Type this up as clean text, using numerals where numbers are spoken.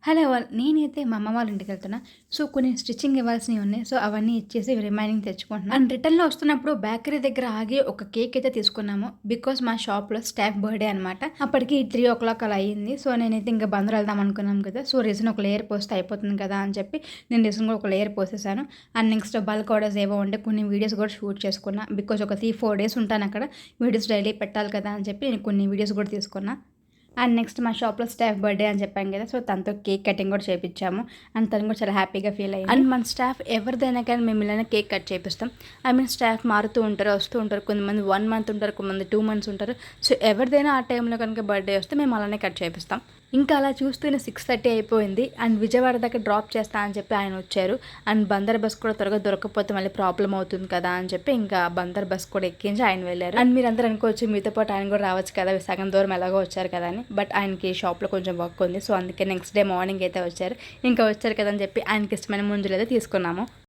Hello all. నేనైతే మా అమ్మ వాళ్ళ ఇంటికెళ్తున్నా. సో, కొన్ని స్టిచ్చింగ్ ఇవ్వాల్సినవి ఉన్నాయి. సో, అవన్నీ ఇచ్చేసి రిమైనింగ్ తెచ్చుకుంటున్నా. అండ్ రిటర్న్‌లో వస్తున్నప్పుడు బేకరీ దగ్గర ఆగి ఒక కేక్ అయితే తీసుకున్నాము. బికాజ్ మా షాప్‌లో స్టాఫ్ బర్త్‌డే అనమాట. అప్పటికి 3:00 అలా అయింది. సో, నేనైతే ఇంకా బందర్ వెళ్దాం అనుకున్నాం కదా! సో, రెసిన్ ఒక లేయర్ పోస్తే అయిపోతుంది కదా అని చెప్పి నేను రెసిన్ కూడా ఒక లేయర్ పోసేసాను. అండ్ నెక్స్ట్ బల్క్ ఆర్డర్స్ ఏవో ఉంటే కొన్ని వీడియోస్ కూడా షూట్ చేసుకున్నా. బికాజ్ ఒక 3-4 డేస్ ఉంటానక్కడ. వీడియోస్ డైలీ పెట్టాలి కదా అని చెప్పి నేను కొన్ని వీడియోస్ కూడా తీసుకున్నా. అండ్ నెక్స్ట్ మా షాప్‌లో స్టాఫ్ బర్త్‌డే అని చెప్పాను కదా! సో, తనతో కేక్ కటింగ్ కూడా చేపిచ్చాము. అండ్ తను కూడా చాలా హ్యాపీగా ఫీల్ అయ్యింది. అండ్ మన స్టాఫ్ ఎవరిదైనా కానీ మేము ఇలానే కేక్ కట్ చేపిస్తాం. ఐ మీన్ స్టాఫ్ మారుతూ ఉంటారు, వస్తూ ఉంటారు. కొంతమంది 1 మంత్ ఉంటారు, కొంతమంది 2 మంత్స్ ఉంటారు. సో, ఎవరిదైనా ఆ టైంలో కనుక బర్త్‌డే వస్తే మేము అలానే కట్ చేపిస్తాం. ఇంకా అలా చూస్తూనే 6:30 అయిపోయింది. అండ్ విజయవాడ దాకా డ్రాప్ చేస్తా అని చెప్పి ఆయన వచ్చారు. అండ్ బందర్ బస్ కూడా త్వరగా దొరకకపోతే మళ్ళీ ప్రాబ్లమ్ అవుతుంది కదా అని చెప్పి ఇంకా బందర్ బస్ కూడా ఎక్కించి ఆయన వెళ్ళారు. అండ్ మీరందరూ అనుకోవచ్చు మీతో పాటు ఆయన కూడా రావచ్చు కదా, సగం దూరం ఎలాగో వచ్చారు కదా అని. బట్ ఆయనకి షాప్లో కొంచెం వర్క్ ఉంది. సో, అందుకే నెక్స్ట్ డే మార్నింగ్ అయితే వచ్చారు. ఇంకా వచ్చారు కదా అని చెప్పి ఆయనకి ఇష్టమైన ముంజలు అయితే తీసుకున్నాము.